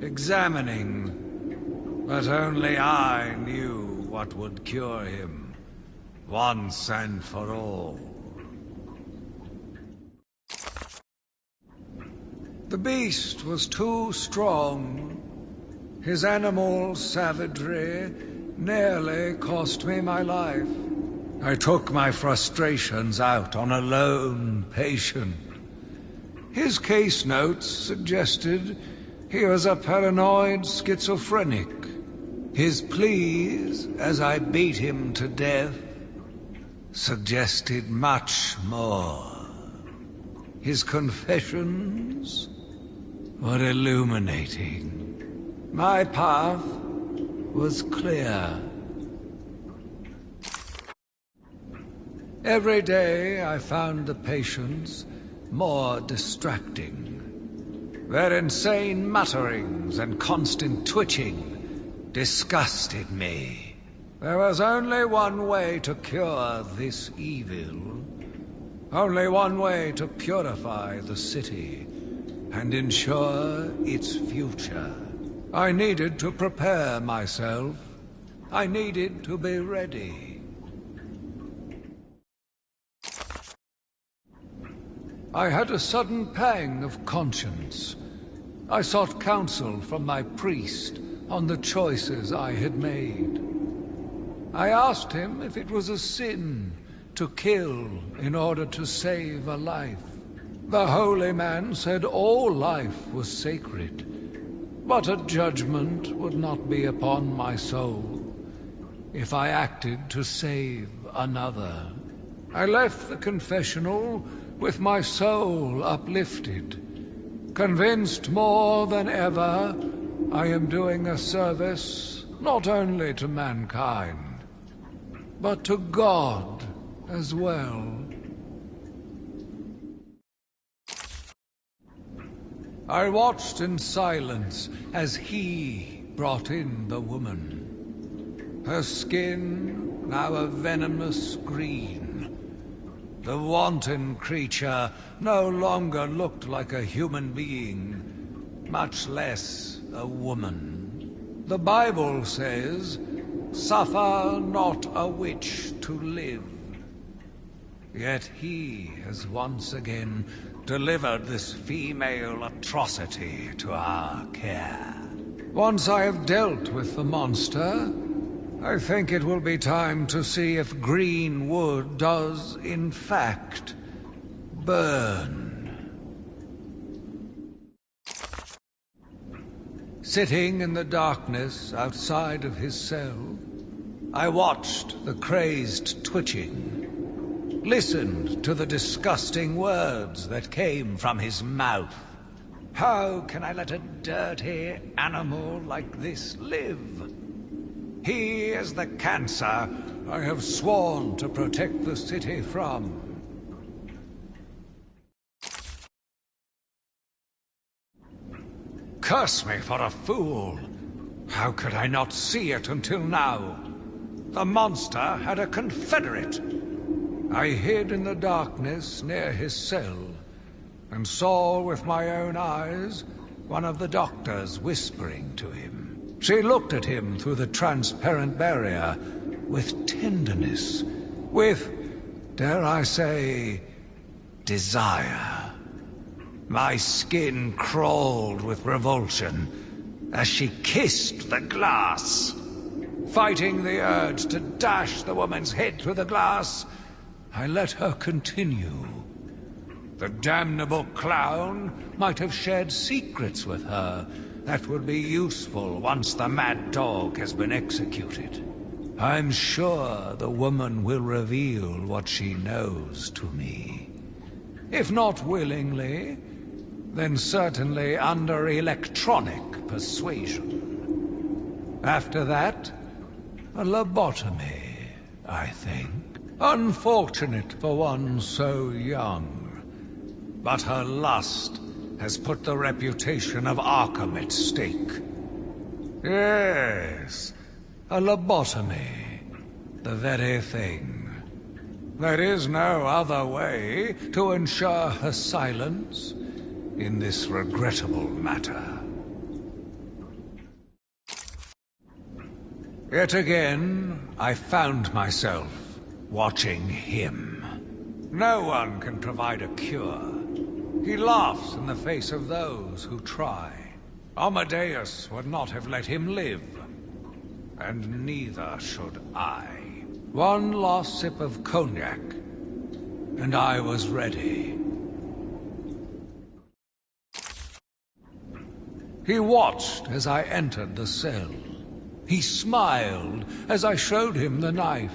examining, but only I knew what would cure him, once and for all. The beast was too strong. His animal savagery nearly cost me my life. I took my frustrations out on a lone patient. His case notes suggested he was a paranoid schizophrenic. His pleas, as I beat him to death, suggested much more. His confessions were illuminating. My path was clear. Every day I found the patients more distracting. Their insane mutterings and constant twitching disgusted me. There was only one way to cure this evil. Only one way to purify the city and ensure its future. I needed to prepare myself. I needed to be ready. I had a sudden pang of conscience. I sought counsel from my priest on the choices I had made. I asked him if it was a sin to kill in order to save a life. The holy man said all life was sacred, but a judgment would not be upon my soul if I acted to save another. I left the confessional with my soul uplifted, convinced more than ever I am doing a service not only to mankind, but to God as well. I watched in silence as he brought in the woman. Her skin now a venomous green. The wanton creature no longer looked like a human being, much less a woman. The Bible says, "Suffer not a witch to live." Yet he has once again delivered this female atrocity to our care. Once I have dealt with the monster, I think it will be time to see if green wood does, in fact, burn. Sitting in the darkness outside of his cell, I watched the crazed twitching, listened to the disgusting words that came from his mouth. How can I let a dirty animal like this live? He is the cancer I have sworn to protect the city from. Curse me for a fool! How could I not see it until now? The monster had a confederate. I hid in the darkness near his cell, and saw with my own eyes one of the doctors whispering to him. She looked at him through the transparent barrier with tenderness, with, dare I say, desire. My skin crawled with revulsion as she kissed the glass. Fighting the urge to dash the woman's head through the glass, I let her continue. The damnable clown might have shared secrets with her that would be useful once the mad dog has been executed. I'm sure the woman will reveal what she knows to me. If not willingly, then certainly under electronic persuasion. After that, a lobotomy, I think. Unfortunate for one so young. But her lust has put the reputation of Arkham at stake. Yes, a lobotomy. The very thing. There is no other way to ensure her silence in this regrettable matter. Yet again, I found myself watching him. No one can provide a cure. He laughs in the face of those who try. Amadeus would not have let him live, and neither should I. One last sip of cognac, and I was ready. He watched as I entered the cell. He smiled as I showed him the knife.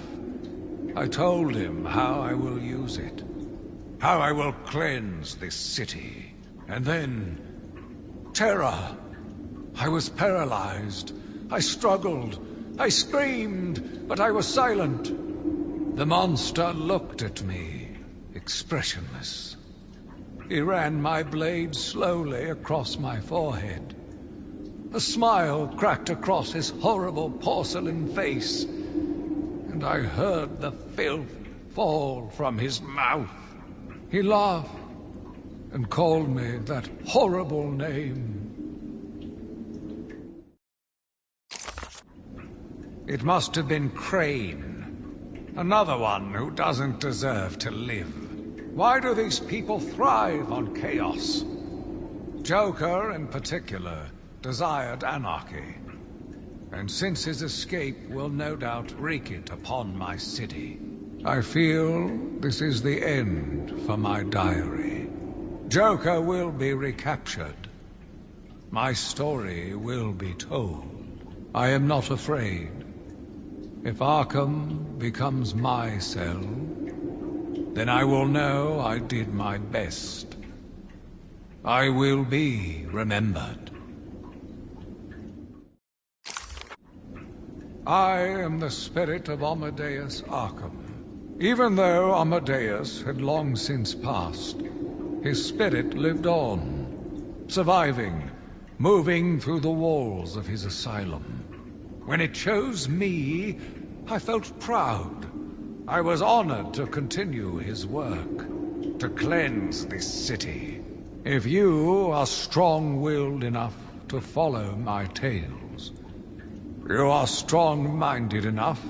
I told him how I will use it, how I will cleanse this city. And then, terror. I was paralyzed. I struggled. I screamed, but I was silent. The monster looked at me, expressionless. He ran my blade slowly across my forehead. A smile cracked across his horrible porcelain face, and I heard the filth fall from his mouth. He laughed and called me that horrible name. It must have been Crane, another one who doesn't deserve to live. Why do these people thrive on chaos? Joker, in particular, desired anarchy, and since his escape will no doubt wreak it upon my city. I feel this is the end for my diary. Joker will be recaptured. My story will be told. I am not afraid. If Arkham becomes my cell, then I will know I did my best. I will be remembered. I am the spirit of Amadeus Arkham. Even though Amadeus had long since passed, his spirit lived on, surviving, moving through the walls of his asylum. When it chose me, I felt proud. I was honored to continue his work, to cleanse this city. If you are strong-willed enough to follow my tales, you are strong-minded enough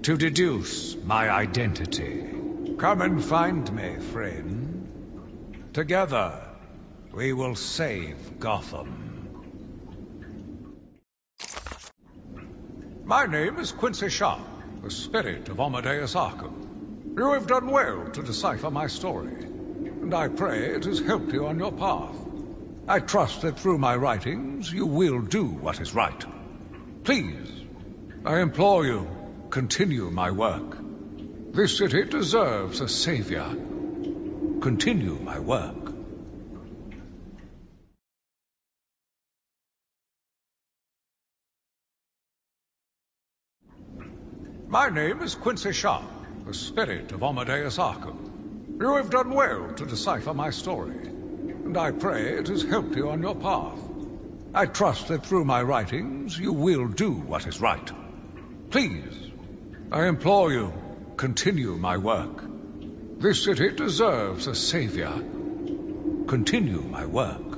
to deduce my identity. Come and find me, friend. Together, we will save Gotham. My name is Quincy Sharp, the spirit of Amadeus Arkham. You have done well to decipher my story, and I pray it has helped you on your path. I trust that through my writings you will do what is right. Please, I implore you, continue my work. This city deserves a savior. Continue my work. My name is Quincy Sharp, the spirit of Amadeus Arkham. You have done well to decipher my story, and I pray it has helped you on your path. I trust that through my writings you will do what is right. Please, I implore you, continue my work. This city deserves a savior. Continue my work.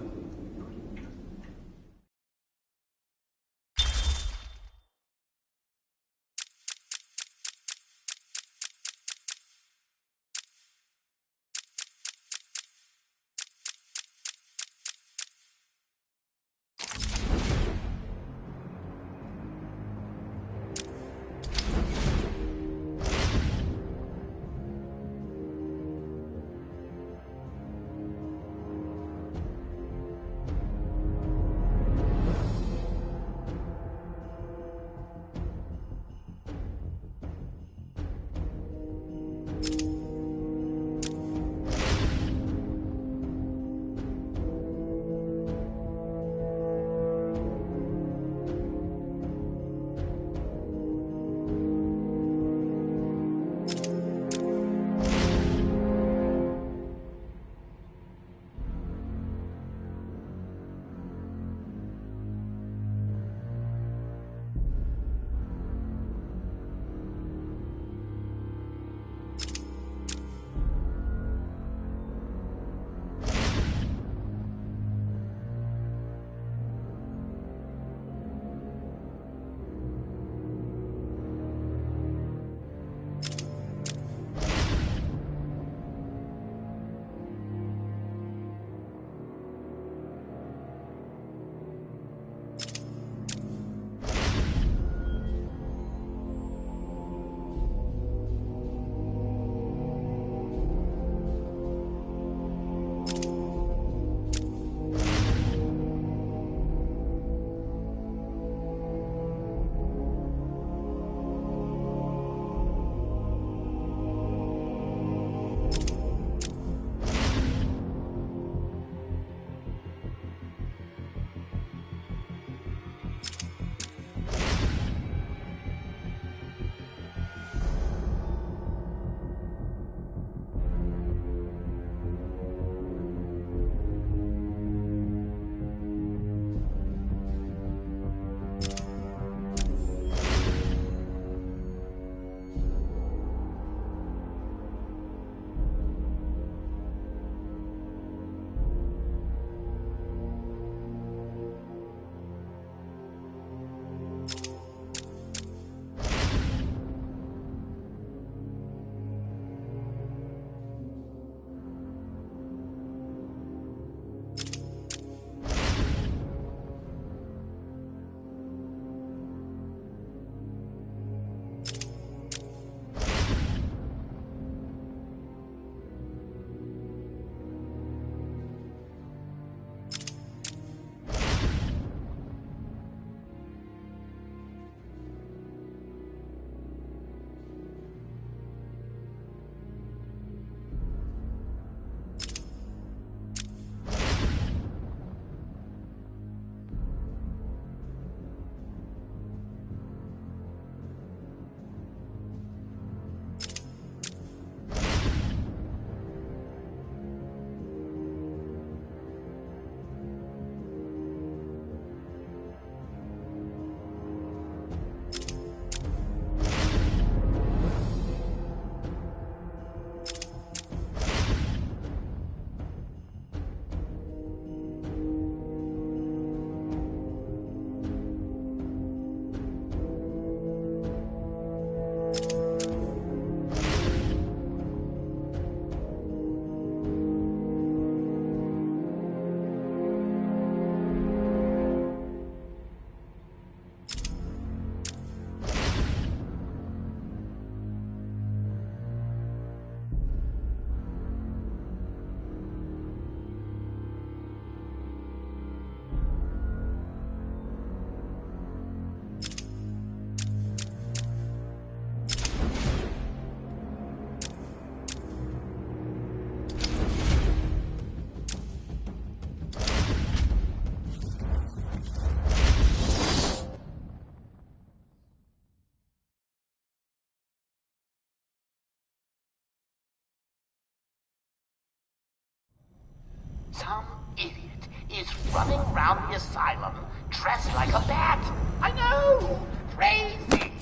Some idiot is running around the asylum dressed like a bat. I know! Crazy!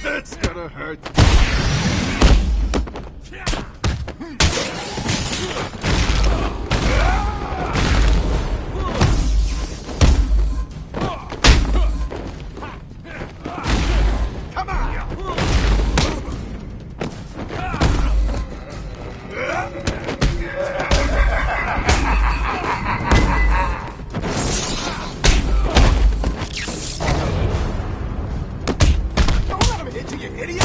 That's gonna hurt. Come on! Don't let him hit you, you idiot!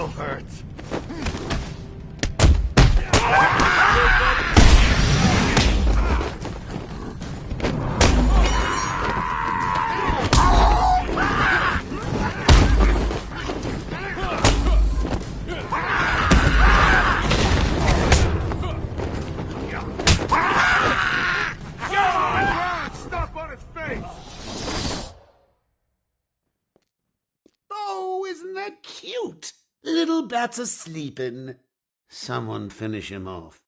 still hurts. Stop on his face! Oh, isn't that cute? Little bats are sleeping. Someone finish him off.